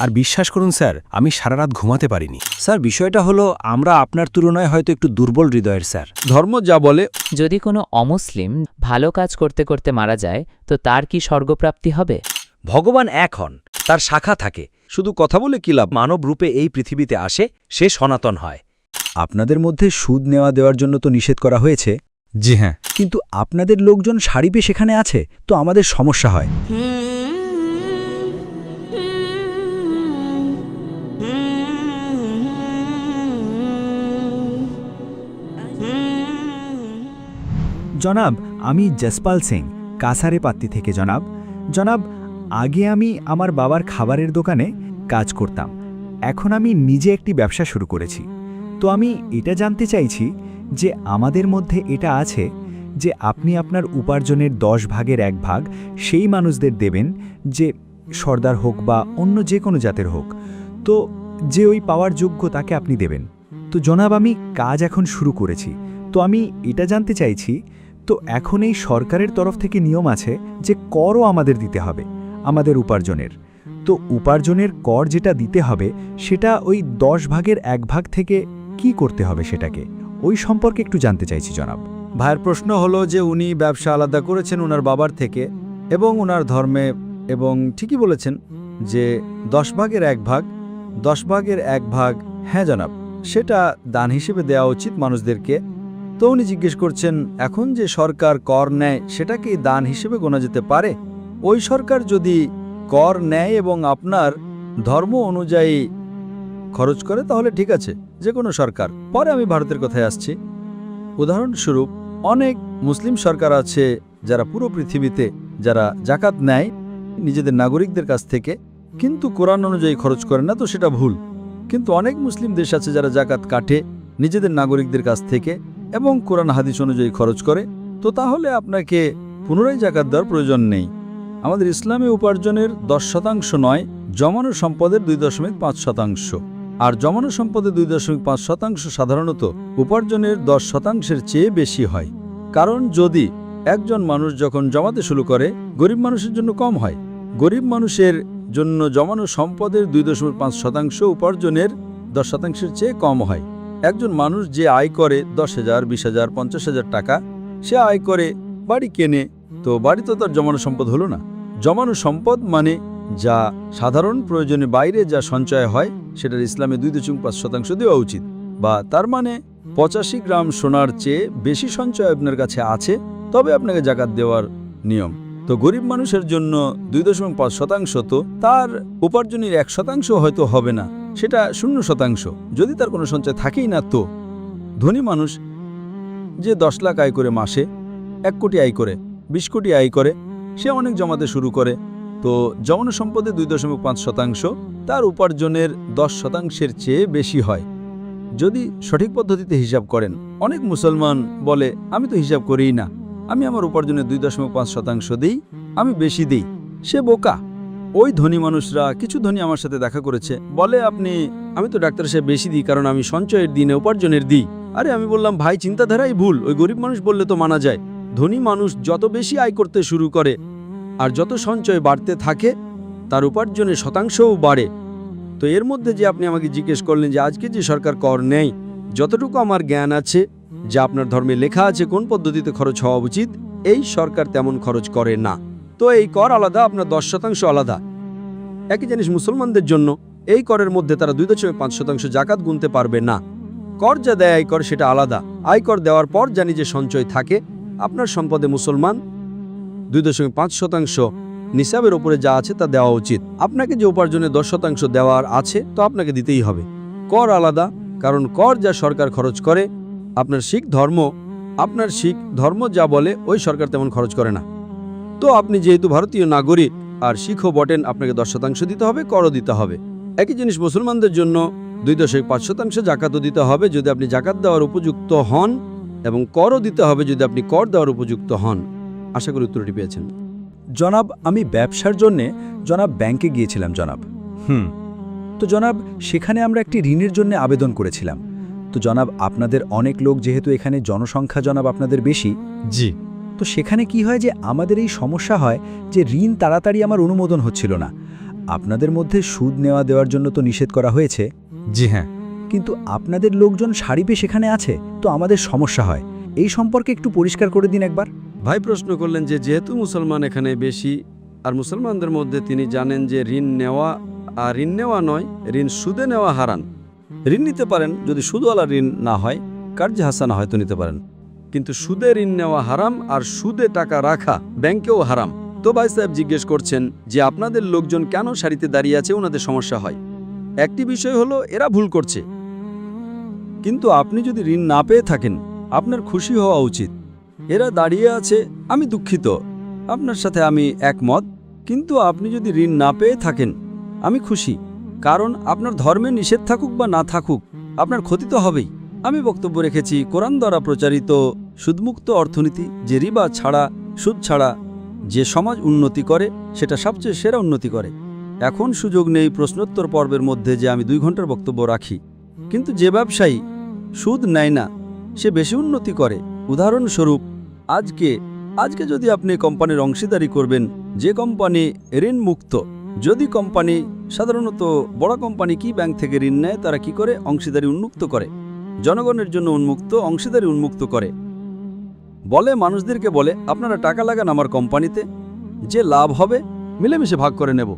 আর বিশ্বাস করুন স্যার, আমি সারা রাত ঘুমাতে পারিনি। স্যার, বিষয়টা হলো আমরা আপনার তুলনায় হয়তো একটু দুর্বল হৃদয়ের স্যার। ধর্ম যা বলে যদি কোনো অমুসলিম ভালো কাজ করতে করতে মারা যায় তো তার কি স্বর্গপ্রাপ্তি হবে? ভগবান এক হন, তার শাখা থাকে। শুধু কথা বলে কি লাভ? মানব রূপে এই পৃথিবীতে আসে, সে সনাতন হয়। আপনাদের মধ্যে সুদ নেওয়া দেওয়ার জন্য তো নিষেধ করা হয়েছে। জি হ্যাঁ। কিন্তু আপনাদের লোকজন শাড়ি পেয়ে সেখানে আছে, তো আমাদের সমস্যা হয়। জনাব, আমি জসপাল সিং, কাসারে পাত্তি থেকে। জনাব, আগে আমি আমার বাবার খাবারের দোকানে কাজ করতাম। এখন আমি নিজে একটি ব্যবসা শুরু করেছি। তো আমি এটা জানতে চাইছি যে আমাদের মধ্যে এটা আছে যে আপনি আপনার উপার্জনের 10 ভাগের 1 ভাগ সেই মানুষদের দেবেন, যে সর্দার হোক বা অন্য যে কোনো জাতের হোক, তো যে ওই পাওয়ার যোগ্য তাকে আপনি দেবেন। তো জনাব, আমি কাজ এখন শুরু করেছি, তো আমি এটা জানতে চাইছি, তো এখন এই সরকারের তরফ থেকে নিয়ম আছে যে করও আমাদের দিতে হবে আমাদের উপার্জনের। তো উপার্জনের কর যেটা দিতে হবে সেটা ওই 10 ভাগের 1 ভাগ থেকে কি করতে হবে সেটাকে, ওই সম্পর্কে একটু জানতে চাইছি জনাব। ভাইয়ের প্রশ্ন হলো যে উনি ব্যবসা আলাদা করেছেন ওনার বাবার থেকে এবং ওনার ধর্মে, এবং ঠিকই বলেছেন যে 10 ভাগের 1 ভাগ, 10 ভাগের 1 ভাগ, হ্যাঁ জনাব, সেটা দান হিসেবে দেওয়া উচিত মানুষদেরকে। তো উনি জিজ্ঞেস করছেন এখন যে সরকার কর নেয় সেটা কি দান হিসেবে গোনা যেতে পারে? ওই সরকার যদি কর নেয় এবং আপনার ধর্ম অনুযায়ী খরচ করে তাহলে ঠিক আছে, যে কোনো সরকার। পরে আমি ভারতের কথায় আসছি। উদাহরণস্বরূপ অনেক মুসলিম সরকার আছে যারা পুরো পৃথিবীতে যারা জাকাত নেয় নিজেদের নাগরিকদের কাছ থেকে, কিন্তু কোরআন অনুযায়ী খরচ করে না, তো সেটা ভুল। কিন্তু অনেক মুসলিম দেশ আছে যারা জাকাত কাটে নিজেদের নাগরিকদের কাছ থেকে এবং কোরআন হাদিস অনুযায়ী খরচ করে, তো তাহলে আপনাকে পুনরায় জাকাত দেওয়ার প্রয়োজন নেই। আমাদের ইসলামে উপার্জনের 10% নয়, জমানো সম্পদের 2.5%। আর জমানো সম্পদের 2.5% সাধারণত উপার্জনের 10%-এর চেয়ে বেশি হয়। কারণ যদি একজন মানুষ যখন জমাতে শুরু করে, গরিব মানুষের জন্য কম হয়। গরিব মানুষের জন্য জমানো সম্পদের 2.5% উপার্জনের 10%-এর চেয়ে কম হয়। একজন মানুষ যে আয় করে 10,000, 20,000, 50,000 টাকা, সে আয় করে বাড়ি কেনে, তো বাড়ি তো তার জমানো সম্পদ হলো না। জমানো সম্পদ মানে যা সাধারণ প্রয়োজনের বাইরে যা সঞ্চয় হয় সেটার ইসলামে 2.5% দেওয়া উচিত। বা তার মানে 85 গ্রাম সোনার চেয়ে বেশি সঞ্চয় আপনার কাছে আছে, তবে আপনাকে জাকাত দেওয়ার নিয়ম। তো গরিব মানুষের জন্য 2.5%, তো তার উপার্জনের 1% হয়তো হবে না, সেটা 0%, যদি তার কোনো সঞ্চয় থাকেই না। তো ধনী মানুষ যে 10 লাখ আয় করে মাসে, 1 কোটি আয় করে, 20 কোটি আয় করে, সে অনেক জমাতে শুরু করে। তো জমানো সম্পদে 2.5% তার উপার্জনের 10%-এর চেয়ে বেশি হয় যদি সঠিক পদ্ধতিতে হিসাব করেন। অনেক মুসলমান বলে আমি তো হিসাব করিই না, আমি আমার উপার্জনের 2.5% দিই, আমি বেশি দিই। সে বোকা। ওই ধনী মানুষরা, কিছু ধনী আমার সাথে দেখা করেছে, বলে আমি তো ডাক্তার সাহেব বেশি দিই কারণ আমি সঞ্চয়ের দিনে উপার্জনের দিই। আরে আমি বললাম ভাই, চিন্তাধারাই ভুল। ওই গরিব মানুষ বললে তো মানা যায়। ধনী মানুষ যত বেশি আয় করতে শুরু করে আর যত সঞ্চয় বাড়তে থাকে তার উপার্জনের শতাংশও বাড়ে। তো এর মধ্যে যে আপনি আমাকে জিজ্ঞেস করলেন যে আজকে যে সরকার কর নেয়, যতটুকু আমার জ্ঞান আছে, যা আপনার ধর্মে লেখা আছে কোন পদ্ধতিতে খরচ হওয়া উচিত, এই সরকার তেমন খরচ করে না। তো এই কর আলাদা, আপনার 10% আলাদা। একই জিনিস মুসলমানদের জন্য, এই করের মধ্যে তারা 2.5% জাকাত গুনতে পারবে না। কর যা দেয় আয়কর সেটা আলাদা। আয়কর দেওয়ার পর জানি যে সঞ্চয় থাকে আপনার সম্পদে, মুসলমান 2.5% নিসাবের ওপরে যা আছে তা দেওয়া উচিত। আপনাকে যে উপার্জনের 10% দেওয়ার আছে, তো আপনাকে দিতেই হবে। কর আলাদা, কারণ কর যা সরকার খরচ করে, আপনার শিখ ধর্ম যা বলে ওই সরকার তেমন খরচ করে না। তো আপনি যেহেতু ভারতীয় নাগরিক আর শিখও বটেন, আপনাকে 10% দিতে হবে, করও দিতে হবে। একই জিনিস মুসলমানদের জন্য 2.5% জাকাতও দিতে হবে যদি আপনি জাকাত দেওয়ার উপযুক্ত হন, এবং করও দিতে হবে যদি আপনি কর দেওয়ার উপযুক্ত হন। আশা করি উত্তরটি পেয়েছেন। জনাব, আমি ব্যবসার জন্যে ব্যাংকে গিয়েছিলাম জনাব। তো জনাব, সেখানে আমরা একটি ঋণের জন্য আবেদন করেছিলাম। তো জনাব, আপনাদের অনেক লোক, যেহেতু এখানে জনসংখ্যা জনাব আপনাদের বেশি, জি, তো সেখানে কি হয় যে আমাদের এই সমস্যা হয় যে ঋণ তাড়াতাড়ি আমার অনুমোদন হচ্ছিল না। আপনাদের মধ্যে সুদ নেওয়া দেওয়ার জন্য তো নিষেধ করা হয়েছে, জি হ্যাঁ। কিন্তু আপনাদের লোকজন শাড়ি পেয়ে সেখানে আছে, তো আমাদের সমস্যা হয়। এই সম্পর্কে একটু পরিষ্কার করে দিন একবার। ভাই প্রশ্ন করলেন যে যেহেতু মুসলমান এখানে বেশি, আর মুসলমানদের মধ্যে তিনি জানেন যে ঋণ নেওয়া আর ঋণ নেওয়া নয়, ঋণ সুদে নেওয়া হারাম। ঋণ নিতে পারেন যদি সুদওয়ালা ঋণ না হয়, কার্যে হাসানা হয়তো নিতে পারেন, কিন্তু সুদে ঋণ নেওয়া হারাম আর সুদে টাকা রাখা ব্যাংকেও হারাম। তো ভাই সাহেব জিজ্ঞেস করছেন যে আপনাদের লোকজন কেন সারিতে দাঁড়িয়ে আছে, ওনাদের সমস্যা হয়। একটি বিষয় হলো এরা ভুল করছে, কিন্তু আপনি যদি ঋণ না পেয়ে থাকেন আপনার খুশি হওয়া উচিত। এরা দাঁড়িয়ে আছে, আমি দুঃখিত, আপনার সাথে আমি একমত, কিন্তু আপনি যদি ঋণ না পেয়ে থাকেন আমি খুশি, কারণ আপনার ধর্মে নিষেধ থাকুক বা না থাকুক আপনার ক্ষতি তো হবেই। আমি বক্তব্য রেখেছি কোরআন দ্বারা প্রচারিত সুদমুক্ত অর্থনীতি, যে রিবা ছাড়া, সুদ ছাড়া যে সমাজ উন্নতি করে সেটা সবচেয়ে সেরা উন্নতি করে। এখন সুযোগ নেই প্রশ্নোত্তর পর্বের মধ্যে যে আমি 2 ঘন্টার বক্তব্য রাখি, কিন্তু যে ব্যবসায়ী সুদ নেয় না সে বেশি উন্নতি করে। উদাহরণস্বরূপ আজকে যদি আপনি কোম্পানির অংশীদারি করবেন, যে কোম্পানি ঋণ মুক্ত, যদি কোম্পানি সাধারণত বড় কোম্পানি কি ব্যাংক থেকে ঋণ নেয়, তারা কি করে অংশীদারি উন্মুক্ত করে, জনগণের জন্য উন্মুক্ত অংশীদারি উন্মুক্ত করে, বলে মানুষদেরকে বলে আপনারা টাকা লাগান আমার কোম্পানিতে, যে লাভ হবে মিলেমিশে ভাগ করে নেব।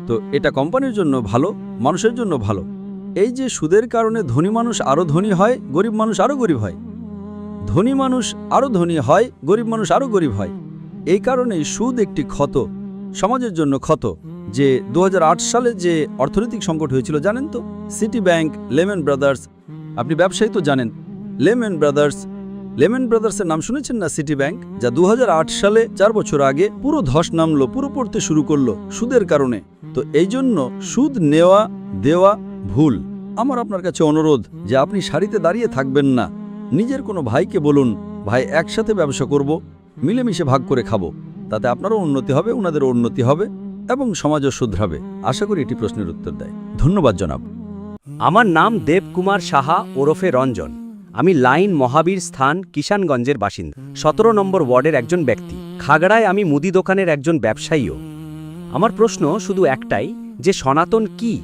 তো এটা কোম্পানির জন্য ভালো, মানুষের জন্য ভালো। এই যে সুদের কারণে ধনী মানুষ আরও ধনী হয়, গরিব মানুষ আরও গরিব হয়, ধনী মানুষ আরও ধনী হয়, গরিব মানুষ আরও গরিব হয়। এই কারণেই সুদ একটি ক্ষত, সমাজের জন্য ক্ষত। যে 2008 সালে যে অর্থনৈতিক সংকট হয়েছিল জানেন তো, সিটি ব্যাংক, লেমন ব্রাদার্স, আপনি ব্যবসায়ী তো জানেন, লেমন ব্রাদার্সের নাম শুনেছেন না? সিটি ব্যাংক, যা 2008 সালে 4 বছর আগে পুরো ধস নামলো, পুরো পড়তে শুরু করলো সুদের কারণে। তো এই জন্য সুদ নেওয়া দেওয়া ভুল। আমার আপনার কাছে অনুরোধ যে আপনি সারিতে দাঁড়িয়ে থাকবেন না, নিজের কোনো ভাইকে বলুন, ভাই একসাথে ব্যবসা করব, মিলেমিশে ভাগ করে খাবো, তাতে আপনারও উন্নতি হবে, ওনাদেরও উন্নতি হবে এবং সমাজও শুধরাবে। আশা করি এটি প্রশ্নের উত্তর দেয়। ধন্যবাদ জনাব। আমার নাম দেবকুমার সাহা ওরফে রঞ্জন। আমি লাইন মহাবীর স্থান কিষানগঞ্জের বাসিন্দা, 17 নম্বর ওয়ার্ডের একজন ব্যক্তি। খাগড়ায় আমি মুদি দোকানের একজন ব্যবসায়ীও। আমার প্রশ্ন শুধু একটাই, যে সনাতন কি?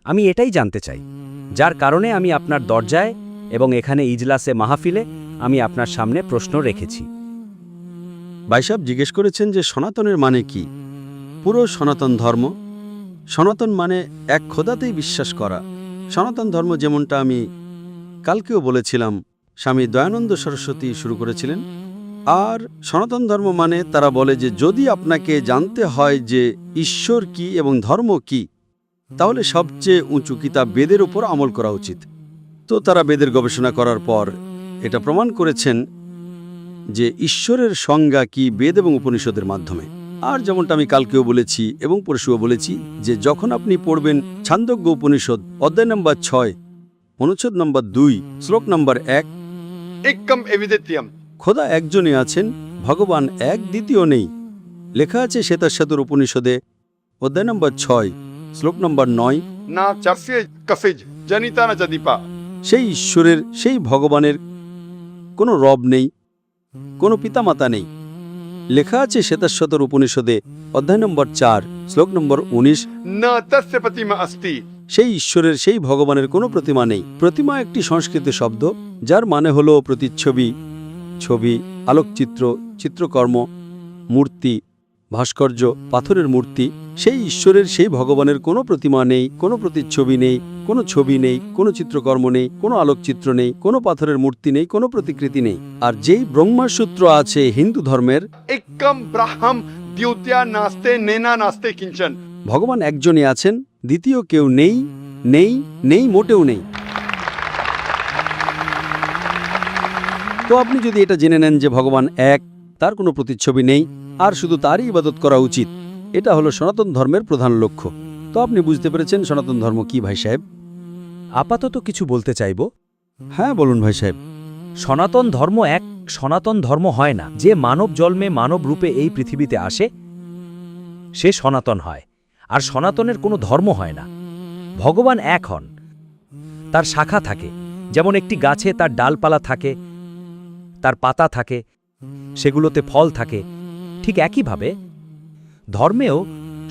আমি এটাই জানতে চাই, যার কারণে আমি আপনার দরজায় এবং এখানে ইজলাসে মাহফিলে আমি আপনার সামনে প্রশ্ন রেখেছি। ভাই সাহেব জিজ্ঞেস করেছেন যে সনাতনের মানে কি। পুরো সনাতন ধর্ম, সনাতন মানে এক খোদাতেই বিশ্বাস করা। সনাতন ধর্ম যেমনটা আমি কালকেও বলেছিলাম, স্বামী দয়ানন্দ সরস্বতী শুরু করেছিলেন। আর সনাতন ধর্ম মানে তারা বলে যে যদি আপনাকে জানতে হয় যে ঈশ্বর কি এবং ধর্ম কি, তাহলে সবচেয়ে উঁচু কিতাব বেদের উপর আমল করা উচিত। তো তারা বেদের গবেষণা করার পর এটা প্রমাণ করেছেন যে ঈশ্বরের সংজ্ঞা কি বেদ এবং উপনিষদের মাধ্যমে। আর যেমনটা আমি কালকেও বলেছি এবং পরশুও বলেছি, যে যখন আপনি পড়বেন ছান্দোগ্য উপনিষদ অধ্যায় নম্বর 6, অনুচ্ছেদ নম্বর 2, শ্লোক নম্বর 1, একম এভিদেত্যম, খোদা একজনই আছেন, ভগবান এক, দ্বিতীয় নেই, লেখা আছে শ্বেতাশ্বতর উপনিষদে অধ্যায় নম্বর 6, শ্লোক নম্বর 9। না চার্সে কসেজ জানিতা না জাদিপা। সেই ঈশ্বরের, সেই ভগবানের কোনো রব নেই, কোনো পিতামাতা নেই, লেখা আছে শ্বেতাশ্বতর উপনিষদে অধ্যায় নম্বর 4, শ্লোক নম্বর 19। না তস্য প্রতিমা অস্তি। সেই ঈশ্বরের, সেই ভগবানের কোনো প্রতিমা নেই। প্রতিমা একটি সংস্কৃত শব্দ, যার মানে হলো প্রতিচ্ছবি, ছবি, আলোকচিত্র, চিত্রকর্ম, মূর্তি, ভাস্কর্য, পাথরের মূর্তি। সেই ঈশ্বরের, সেই ভগবানের কোনো প্রতিমা নেই, কোনো প্রতিচ্ছবি নেই, কোনো ছবি নেই, কোনো চিত্রকর্ম নেই, কোনো আলোকচিত্র নেই, কোনো পাথরের মূর্তি নেই, কোনো প্রতিকৃতি নেই। আর যেই ব্রহ্মসূত্র আছে হিন্দু ধর্মের, একম ব্রাহ্ম দ্বিতীয়া নাস্তে নেনা নাস্তে কিঞ্চন। ভগবান একজনই আছেন, দ্বিতীয় কেউ নেই, নেই, নেই, মোটেও নেই। তো আপনি যদি এটা জেনে নেন যে ভগবান এক, তার কোনো প্রতিচ্ছবি নেই, আর শুধু তারই ইবাদত করা উচিত, এটা হলো সনাতন ধর্মের প্রধান লক্ষ্য। তো আপনি বুঝতে পেরেছেন সনাতন ধর্ম কি ভাই সাহেব? আপাতত কিছু বলতে চাইব। হ্যাঁ বলুন ভাই সাহেব। সনাতন ধর্ম এক সনাতন ধর্ম হয় না। যে মানব জন্মে মানব রূপে এই পৃথিবীতে আসে সে সনাতন হয়, আর সনাতনের কোনো ধর্ম হয় না। ভগবান এক হন, তার শাখা থাকে, যেমন একটি গাছে তার ডালপালা থাকে, তার পাতা থাকে, সেগুলোতে ফল থাকে, ঠিক একইভাবে ধর্মেও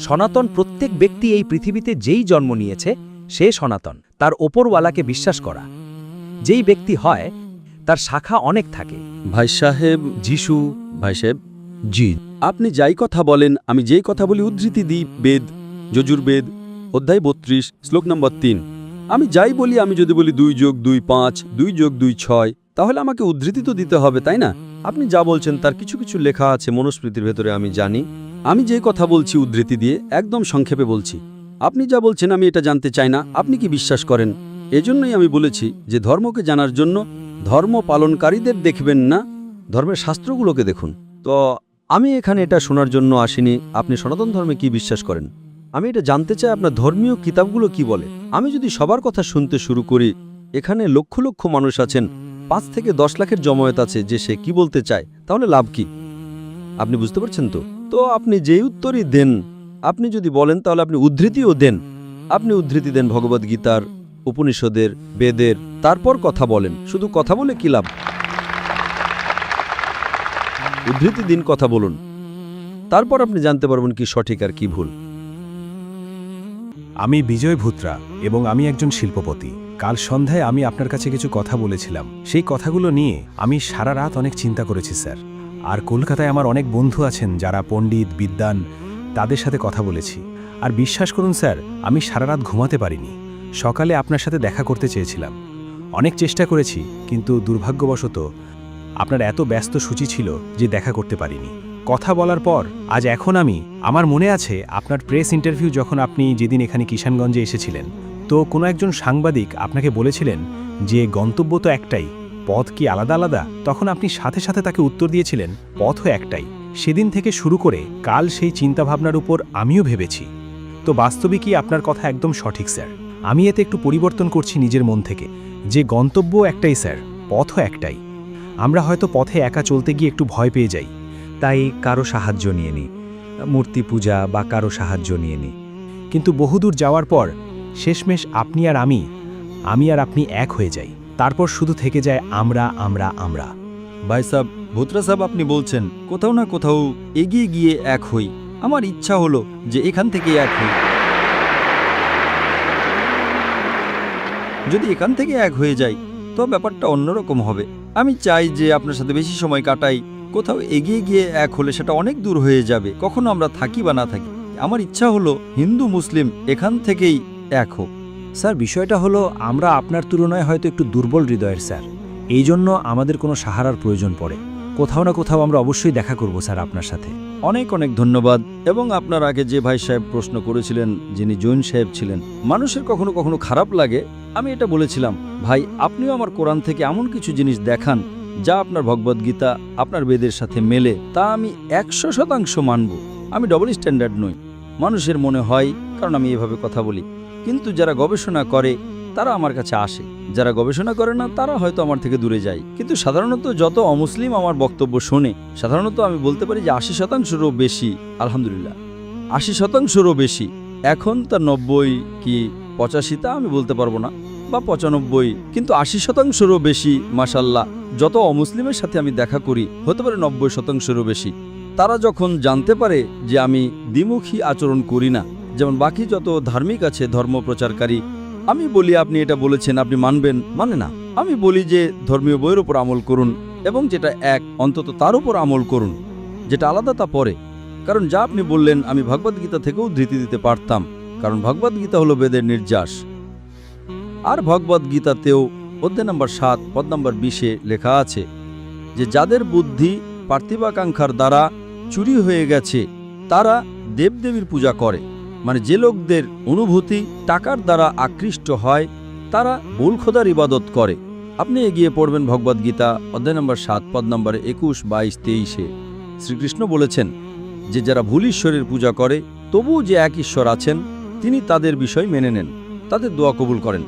সনাতন প্রত্যেক ব্যক্তি এই পৃথিবীতে যেই জন্ম নিয়েছে সে সনাতন, তার ওপরওয়ালাকে বিশ্বাস করা। যেই ব্যক্তি হয় তার শাখা অনেক থাকে। ভাই সাহেব, যিশু, ভাই সাহেব, জি, আপনি যাই কথা বলেন, আমি যেই কথা বলি উদ্ধৃতি দিই বেদ, যজুর্বেদ, অধ্যায় 32, শ্লোক নম্বর 3। আমি যাই বলি, আমি যদি বলি 2 যোগ 2 5, 2 যোগ 2 6, তাহলে আমাকে উদ্ধৃতি তো দিতে হবে, তাই না? আপনি যা বলছেন তার কিছু কিছু লেখা আছে মনুস্মৃতির ভেতরে, আমি জানি। আমি যে কথা বলছি উদ্ধৃতি দিয়ে একদম সংক্ষেপে বলছি। আপনি যা বলছেন আমি এটা জানতে চাই না আপনি কি বিশ্বাস করেন। এজন্যই আমি বলেছি যে ধর্মকে জানার জন্য ধর্ম পালনকারীদের দেখবেন না, ধর্মের শাস্ত্রগুলোকে দেখুন। তো আমি এখানে এটা শোনার জন্য আসিনি আপনি সনাতন ধর্মে কি বিশ্বাস করেন। আমি এটা জানতে চাই আপনার ধর্মীয় কিতাবগুলো কি বলে। আমি যদি সবার কথা শুনতে শুরু করি, এখানে লক্ষ লক্ষ মানুষ আছেন, 5 থেকে 10 লাখের জমায়েত আছে, যে সে কি বলতে চায়, তাহলে লাভ কি? আপনি বুঝতে পারছেন তো? তো আপনি যেই উত্তরই দেন, আপনি যদি বলেন তাহলে আপনি উদ্ধৃতিও দেন। আপনি উদ্ধৃতি দেন ভগবদ্গীতার, উপনিষদের, বেদের, তারপর কথা বলেন। শুধু কথা বলে কি লাভ? উদ্ধৃতি দিন, কথা বলুন, তারপর আপনি জানতে পারবেন কি সঠিক আর কি ভুল। আমি বিজয় ভুত্রা এবং আমি একজন শিল্পপতি। কাল সন্ধ্যায় আমি আপনার কাছে কিছু কথা বলেছিলাম। সেই কথাগুলো নিয়ে আমি সারা রাত অনেক চিন্তা করেছি স্যার। আর কলকাতায় আমার অনেক বন্ধু আছেন যারা পণ্ডিত, বিদ্বান, তাদের সাথে কথা বলেছি। আর বিশ্বাস করুন স্যার, আমি সারা রাত ঘুমাতে পারিনি। সকালে আপনার সাথে দেখা করতে চেয়েছিলাম, অনেক চেষ্টা করেছি, কিন্তু দুর্ভাগ্যবশত আপনার এত ব্যস্ত সূচি ছিল যে দেখা করতে পারিনি। কথা বলার পর আজ এখন আমার মনে আছে আপনার প্রেস ইন্টারভিউ যখন আপনি যেদিন এখানে কিষানগঞ্জে এসেছিলেন, তো কোনো একজন সাংবাদিক আপনাকে বলেছিলেন যে গন্তব্য তো একটাই, পথ কি আলাদা আলাদা? তখন আপনি সাথে সাথে তাকে উত্তর দিয়েছিলেন পথও একটাই। সেদিন থেকে শুরু করে কাল সেই চিন্তাভাবনার উপর আমিও ভেবেছি। তো বাস্তবিকই আপনার কথা একদম সঠিক স্যার। আমি এতে একটু পরিবর্তন করছি নিজের মন থেকে, যে গন্তব্য একটাই স্যার, পথও একটাই। আমরা হয়তো পথে একা চলতে গিয়ে একটু ভয় পেয়ে যাই, তাই কারো সাহায্য নিয়ে নিই, মূর্তি পূজা বা কারো সাহায্য নিয়ে নিই। কিন্তু বহুদূর যাওয়ার পর শেষমেশ আপনি আর আমি আর আপনি এক হয়ে যাই। তারপর শুধু থেকে যায় আমরা আমরা আমরা। ভাই সাহেব, ভুত্রা সাহেব, আপনি বলছেন কোথাও না কোথাও এগিয়ে গিয়ে এক হই। আমার ইচ্ছা হলো যে এখান থেকে এক হই। যদি এখান থেকে এক হয়ে যাই তো ব্যাপারটা অন্যরকম হবে। আমি চাই যে আপনার সাথে বেশি সময় কাটাই। কোথাও এগিয়ে গিয়ে এক হলে সেটা অনেক দূর হয়ে যাবে, কখনো আমরা থাকি বা না থাকি। আমার ইচ্ছা হলো হিন্দু মুসলিম এখান থেকেই এক হোক। স্যার, বিষয়টা হলো আমরা আপনার তুলনায় হয়তো একটু দুর্বল হৃদয়ের স্যার, এই জন্য আমাদের কোনো সাহারার প্রয়োজন পড়ে। কোথাও না কোথাও আমরা অবশ্যই দেখা করব স্যার আপনার সাথে। অনেক অনেক ধন্যবাদ। এবং আপনার আগে যে ভাই সাহেব প্রশ্ন করেছিলেন, যিনি জৈন সাহেব ছিলেন, মানুষের কখনো কখনো খারাপ লাগে, আমি এটা বলেছিলাম, ভাই আপনিও আমার কোরআন থেকে এমন কিছু জিনিস দেখান যা আপনার ভগবদ্গীতা, আপনার বেদের সাথে মেলে, তা আমি 100% মানব। আমি ডবল স্ট্যান্ডার্ড নই, মানুষের মনে হয়, কারণ আমি এভাবে কথা বলি। কিন্তু যারা গবেষণা করে তারা আমার কাছে আসে, যারা গবেষণা করে না তারা হয়তো আমার থেকে দূরে যায়। কিন্তু সাধারণত যত অমুসলিম আমার বক্তব্য শোনে, সাধারণত আমি বলতে পারি যে 80%-রও বেশি, আলহামদুলিল্লাহ 80%-রও বেশি। এখন তা 90 কি 85 তা আমি বলতে পারবো না, বা 95, কিন্তু 80%-রও বেশি মাশাল্লাহ। যত অমুসলিমের সাথে আমি দেখা করি, হতে পারে 90%-রও বেশি, তারা যখন জানতে পারে যে আমি দ্বিমুখী আচরণ করি না, যেমন বাকি যত ধার্মিক আছে ধর্ম প্রচারকারী, আমি বলি আপনি এটা বলেছেন, আপনি মানবেন, মানে না। আমি বলি যে ধর্মীয় বইয়ের উপর আমল করুন, এবং যেটা এক অন্তত তার উপর আমল করুন, যেটা আলাদা তা পরে। কারণ যা আপনি বললেন আমি ভগবদ্গীতা থেকেও ধৃতি দিতে পারতাম, কারণ ভগবদ্গীতা হলো বেদের নির্যাস। আর ভগবদ্গীতাতেও অধ্যায় নম্বর 7 পদ নম্বর 20-এ লেখা আছে যে যাদের বুদ্ধি পার্থিবাকাঙ্ক্ষার দ্বারা চুরি হয়ে গেছে তারা দেবদেবীর পূজা করে। মানে যে লোকদের অনুভূতি টাকার দ্বারা আকৃষ্ট হয় তারা ভুল খোদার ইবাদত করে। আপনি এগিয়ে পড়বেন ভগবদ্গীতা অধ্যায় নম্বর 7 পদ নম্বর 21, 22, 23-এ শ্রীকৃষ্ণ বলেছেন যে যারা ভুল ঈশ্বরের পূজা করে তবুও যে এক ঈশ্বর আছেন তিনি তাদের বিষয় মেনে নেন, তাদের দোয়া কবুল করেন।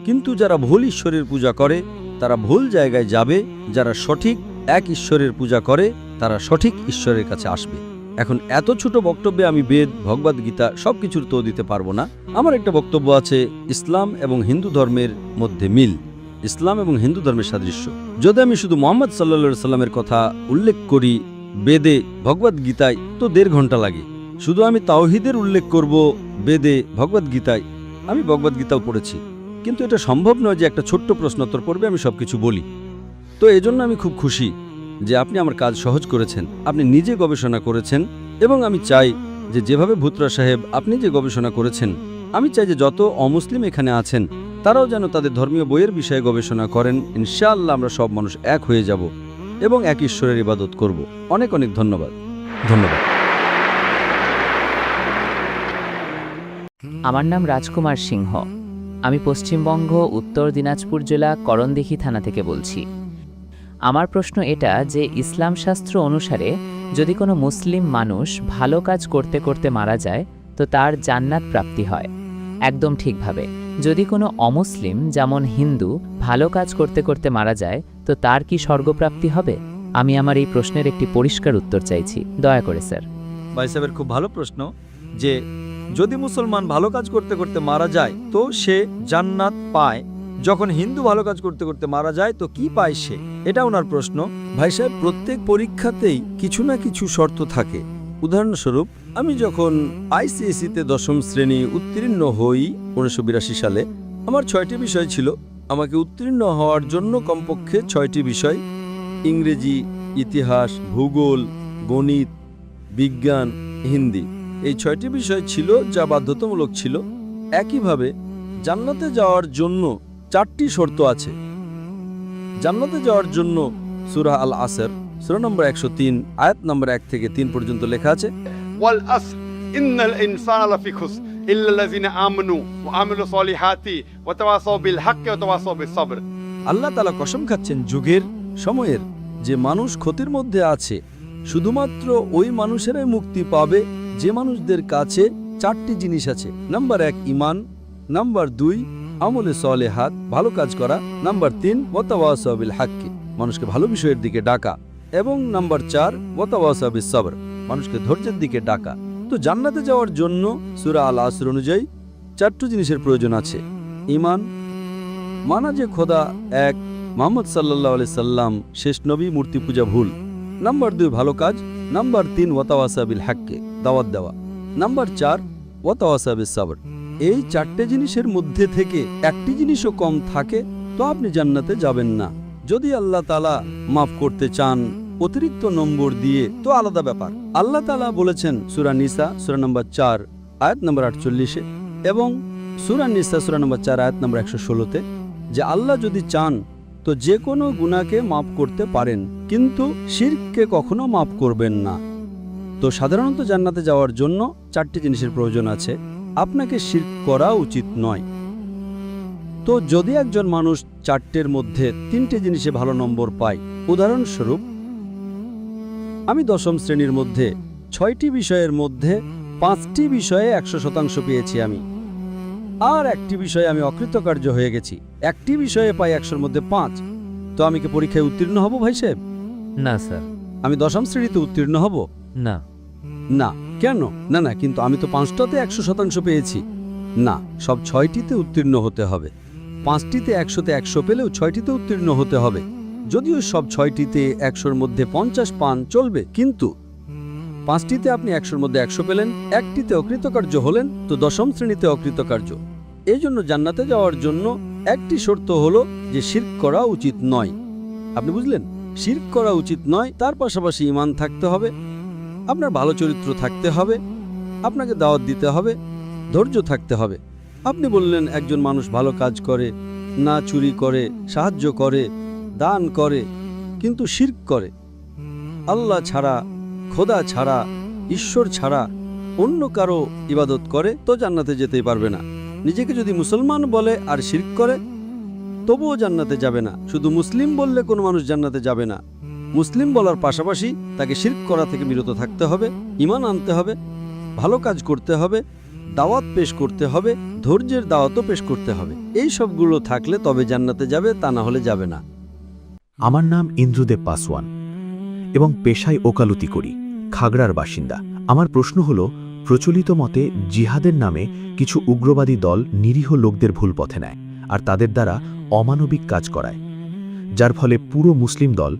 কিন্তু যারা ভুল ঈশ্বরের পূজা করে তারা ভুল জায়গায় যাবে, যারা সঠিক এক ঈশ্বরের পূজা করে তারা সঠিক ঈশ্বরের কাছে আসবে। এখন এত ছোট বক্তব্যে আমি বেদ, ভগবদ্গীতা সবকিছুর তো দিতে পারবো না। আমার একটা বক্তব্য আছে ইসলাম এবং হিন্দু ধর্মের মধ্যে মিল, ইসলাম এবং হিন্দু ধর্মের সাদৃশ্য। যদি আমি শুধু মুহাম্মদ সাল্লাল্লাহু আলাইহি সাল্লামের কথা উল্লেখ করি বেদে, ভগবদ্গীতায়, তো 1.5 ঘন্টা লাগে। শুধু আমি তাওহীদের উল্লেখ করব বেদে, ভগবদ্গীতায়। আমি ভগবদ্গীতাও পড়েছি, কিন্তু এটা সম্ভব নয় যে একটা ছোট্ট প্রশ্নোত্তর পর্বে আমি সবকিছু বলি। তো এজন্য আমি খুব খুশি যে আপনি আমার কাজ সহজ করেছেন, আপনি নিজে গবেষণা করেছেন, এবং আমি চাই যে যেভাবে ভুতরা সাহেব আপনি যে গবেষণা করেছেন, আমি চাই যে যত অমুসলিম এখানে আছেন তারাও যেন তাদের ধর্মীয় বইয়ের বিষয়ে গবেষণা করেন। ইনশাআল্লাহ আমরা সব মানুষ এক হয়ে যাব এবং এক ঈশ্বরের ইবাদত করব। অনেক অনেক ধন্যবাদ। ধন্যবাদ। আমার নাম রাজকুমার সিংহ। আমি পশ্চিমবঙ্গ উত্তর দিনাজপুর জেলা করণদিঘি থানা থেকে বলছি। আমার প্রশ্ন এটা যে ইসলাম শাস্ত্র অনুসারে যদি কোনো মুসলিম মানুষ ভালো কাজ করতে করতে মারা যায় তো তার জান্নাত প্রাপ্তি হয়, একদম ঠিকভাবে। যদি কোনো অমুসলিম যেমন হিন্দু ভালো কাজ করতে করতে মারা যায় তো তার কি স্বর্গপ্রাপ্তি হবে? আমি আমার এই প্রশ্নের একটি পরিষ্কার উত্তর চাইছি, দয়া করে স্যার। ভাই সাহেবের খুব ভালো প্রশ্ন যে যদি মুসলমান ভালো কাজ করতে করতে মারা যায় তো সে জান্নাত পায়, যখন হিন্দু ভালো কাজ করতে করতে মারা যায় তো কি পায় সে, এটা ওনার প্রশ্ন। ভাই সাহেব, প্রত্যেক পরীক্ষাতেই কিছু না কিছু শর্ত থাকে। উদাহরণস্বরূপ, আমি যখন আইসিএসিতে 10ম শ্রেণী উত্তীর্ণ হই 1982 সালে, আমার 6টি বিষয় ছিল। আমাকে উত্তীর্ণ হওয়ার জন্য কমপক্ষে 6টি বিষয়, ইংরেজি, ইতিহাস, ভূগোল, গণিত, বিজ্ঞান, হিন্দি, এই 6টি বিষয় ছিল যা বাধ্যতামূলক ছিল। একইভাবে জান্নাতে যাওয়ার জন্য 4টি শর্ত আছে। জান্নাতে যাওয়ার জন্য সূরা আল আসর, সূরা নম্বর 103, আয়াত নম্বর 1 থেকে 3 পর্যন্ত লেখা আছে, والأسر إن الإنسان لفي خسر إلا الذين آمنوا وعملوا الصالحات وتواصوا بالحق وتواصوا بالصبر। আল্লাহ তাআলা কসম খাচ্ছেন যুগের, সময়ের, যে মানুষ ক্ষতির মধ্যে আছে। শুধুমাত্র ওই মানুষেরাই মুক্তি পাবে যে মানুষদের কাছে 4টি জিনিস আছে। নাম্বার 1 ঈমান, নাম্বার 2 আমলে সালেহাত, ভালো কাজ করা, নাম্বার 3 ওয়াতাওয়াসাউ বিল হাক্কি, মানুষকে ভালো বিষয়ের দিকে ডাকা, এবং নাম্বার 4 ওয়াতাওয়াসাউ বিস সবর, মানুষকে ধৈর্যের দিকে ডাকা। তো জান্নাতে যাওয়ার জন্য সূরা আল আসর অনুযায়ী 4টি জিনিসের প্রয়োজন আছে। ঈমান, মানা যে খোদা এক, মুহাম্মদ সাল্লাল্লাহু আলাইহি সাল্লাম শেষ নবী, মূর্তি পূজা ভুল। নাম্বার 2 ভালো কাজ। নাম্বার 3 ওয়াতাওয়াসা বিল হাক্কি, দাওয়াত দেওয়া। নাম্বার 4 ওয়াতাওয়াসা বিস সবর। এই 4টে জিনিসের মধ্যে থেকে একটি জিনিসও কম থাকে তো আপনি জান্নাতে যাবেন না। যদি আল্লাহ তাআলা মাফ করতে চান অতিরিক্ত নম্বর দিয়ে তো আলাদা ব্যাপার। আল্লাহ তাআলা বলেছেন সূরা নিসা সূরা নম্বর 4 আয়াত নম্বর 48 এবং সূরা নিসা সূরা নম্বর 4 আয়াত নম্বর 116 যে আল্লাহ যদি চান তো যে কোনো গুনাহকে মাফ করতে পারেন, কিন্তু শিরককে কখনো মাফ করবেন না। তো সাধারণত জান্নাতে যাওয়ার জন্য 4টি জিনিসের প্রয়োজন আছে। আপনাকে শিরক করা উচিত নয়। তো যদি একজন মানুষ 4টের মধ্যে 3টে জিনিসে ভালো নম্বর পায়, উদাহরণস্বরূপ আমি 10ম শ্রেণীর মধ্যে 6টি বিষয়ের মধ্যে 5টি বিষয়ে 100% পেয়েছি আমি, আর একটি বিষয়ে আমি অকৃতকার্য হয়ে গেছি, একটি বিষয়ে পাই 100-র মধ্যে 5, তো আমি কি পরীক্ষায় উত্তীর্ণ হব ভাই সাহেব? না স্যার। আমি 10ম শ্রেণীতে উত্তীর্ণ হব না। না। কেন? না না, কিন্তু আমি তো 5টাতে 100% পেয়েছি। না, সব 6টিতে উত্তীর্ণ হতে হবে। 5টিতে 100-তে 100 পেলেও 6টিতে উত্তীর্ণ হতে হবে। যদিও সব 6টিতে 100-র মধ্যে 50 পান চলবে, কিন্তু 5টিতে আপনি 100-র মধ্যে 100 পেলেন, একটিতে অকৃতকার্য হলেন, তো 10ম শ্রেণীতে অকৃতকার্য। এই জন্য জান্নাতে যাওয়ার জন্য একটি শর্ত হলো যে শিরক করা উচিত নয়। আপনি বুঝলেন? শিরক করা উচিত নয়, তার পাশাপাশি ঈমান থাকতে হবে, আপনার ভালো চরিত্র থাকতে হবে, আপনাকে দাওয়াত দিতে হবে, ধৈর্য থাকতে হবে। আপনি বললেন একজন মানুষ ভালো কাজ করে, না চুরি করে, সাহায্য করে, দান করে, কিন্তু শিরক করে, আল্লাহ ছাড়া, খোদা ছাড়া, ঈশ্বর ছাড়া অন্য কারো ইবাদত করে, তো জান্নাতে যেতেই পারবে না। নিজেকে যদি মুসলমান বলে আর শিরক করে তবুও জান্নাতে যাবে না। শুধু মুসলিম বললে কোনো মানুষ জান্নাতে যাবে না। মুসলিম বলার পাশাপাশি তাকে শিরক করা থেকে বিরত থাকতে হবে, ঈমান আনতে হবে, ভালো কাজ করতে হবে, দাওয়াত পেশ করতে হবে, ধৈর্যের দাওয়াতও পেশ করতে হবে। এই সবগুলো থাকলে তবে জান্নাতে যাবে, তা না হলে যাবে না। আমার নাম ইন্দ্রদেব পাসওয়ান এবং পেশায় ওকালতি করি, খাগড়ার বাসিন্দা। আমার প্রশ্ন হল, প্রচলিত মতে জিহাদের নামে কিছু উগ্রবাদী দল নিরীহ লোকদের ভুল পথে নেয় আর তাদের দ্বারা অমানবিক কাজ করায়, যার ফলে পুরো মুসলিম দল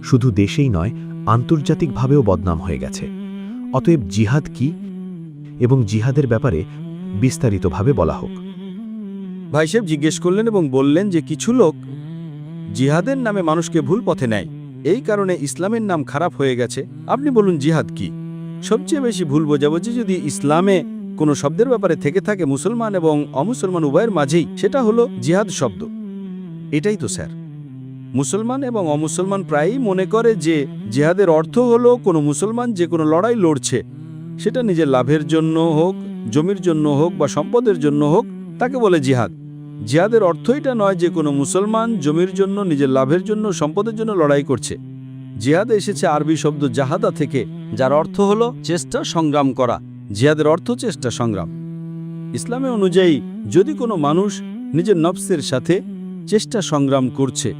শুধু দেশেই নয় আন্তর্জাতিকভাবেও বদনাম হয়ে গেছে। অতএব জিহাদ কি এবং জিহাদের ব্যাপারে বিস্তারিতভাবে বলা হোক। ভাই সাহেব জিজ্ঞেস করলেন এবং বললেন যে কিছু লোক জিহাদের নামে মানুষকে ভুল পথে নেয়, এই কারণে ইসলামের নাম খারাপ হয়ে গেছে। আপনি বলুন জিহাদ কি? সবচেয়ে বেশি ভুল বোঝাবুঝি যদি ইসলামে কোনো শব্দের ব্যাপারে থেকে থাকে মুসলমান এবং অমুসলমান উভয়ের মাঝেই, সেটা হলো জিহাদ শব্দ। এটাই তো স্যার, মুসলমান এবং অমুসলমান প্রায়ই মনে করে যে জিহাদের অর্থ হলো কোনো মুসলমান যে কোনো লড়াই লড়ছে, সেটা নিজের লাভের জন্য হোক, জমির জন্য হোক বা সম্পদের জন্য হোক, তাকে বলে জিহাদ। জিহাদের অর্থ এটা নয় যে কোনো মুসলমান জমির জন্য, নিজের লাভের জন্য, সম্পদের জন্য লড়াই করছে। জিহাদ এসেছে আরবি শব্দ জাহাদা থেকে, যার অর্থ হলো চেষ্টা, সংগ্রাম করা। জিহাদের অর্থ চেষ্টা, সংগ্রাম। ইসলামে অনুযায়ী যদি কোনো মানুষ নিজের নফসের সাথে চেষ্টা সংগ্রাম করছে,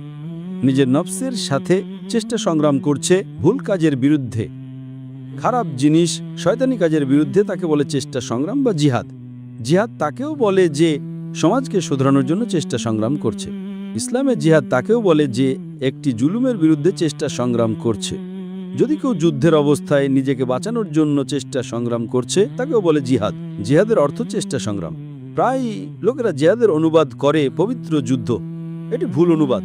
নিজের নফসের সাথে চেষ্টা সংগ্রাম করছে ভুল কাজের বিরুদ্ধে, খারাপ জিনিস, শয়তানি কাজের বিরুদ্ধে, তাকে বলে চেষ্টা সংগ্রাম বা জিহাদ। জিহাদ তাকেও বলে যে সমাজকে শোধরানোর জন্য চেষ্টা সংগ্রাম করছে। ইসলামে জিহাদ তাকেও বলে যে একটি জুলুমের বিরুদ্ধে চেষ্টা সংগ্রাম করছে। যদি কেউ যুদ্ধের অবস্থায় নিজেকে বাঁচানোর জন্য চেষ্টা সংগ্রাম করছে, তাকেও বলে জিহাদ। জিহাদের অর্থ চেষ্টা সংগ্রাম। প্রায় লোকেরা জিহাদের অনুবাদ করে পবিত্র যুদ্ধ। এটি ভুল অনুবাদ।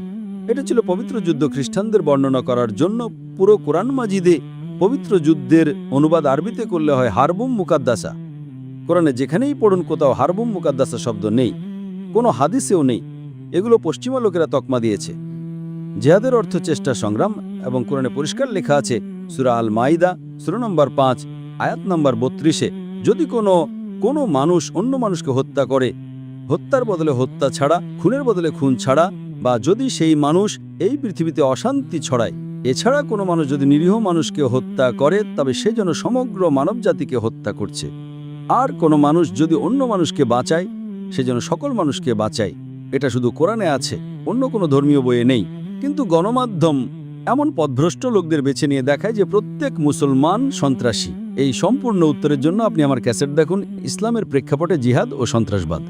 এটা ছিল পবিত্র যুদ্ধ খ্রিস্টানদের বর্ণনা করার জন্য। পুরো কোরআন মাজিদে পবিত্র যুদ্ধের অনুবাদ আরবিতে করলে হয় হারবুম মুকাদ্দাসা। কোরআনে যেখানেই পড়ুন কোথাও হারবুম মুকাদ্দাসা শব্দ নেই, কোনো হাদিসেও নেই। এগুলো পশ্চিমা লোকেরা তকমা দিয়েছে। জিহাদের অর্থ চেষ্টা সংগ্রাম এবং কোরআনে পরিষ্কার লেখা আছে সূরা আল মাইদা সূরা নম্বর 5 আয়াত নম্বর 32-এ, যদি কোনো মানুষ অন্য মানুষকে হত্যা করে, হত্যার বদলে হত্যা ছাড়া, খুনের বদলে খুন ছাড়া, বা যদি সেই মানুষ এই পৃথিবীতে অশান্তি ছড়ায়, এছাড়া কোনো মানুষ যদি নিরীহ মানুষকে হত্যা করে, তবে সে যেন সমগ্র মানবজাতিকে হত্যা করছে। আর কোনো মানুষ যদি অন্য মানুষকে বাঁচায়, সে যেন সকল মানুষকে বাঁচায়। এটা শুধু কোরআনে আছে, অন্য কোনো ধর্মীয় বইয়ে নেই। কিন্তু গণমাধ্যম এমন পথভ্রষ্ট লোকদের বেছে নিয়ে দেখায় যে প্রত্যেক মুসলমান সন্ত্রাসী। এই সম্পূর্ণ উত্তরের জন্য আপনি আমার ক্যাসেট দেখুন, ইসলামের প্রেক্ষাপটে জিহাদ ও সন্ত্রাসবাদ।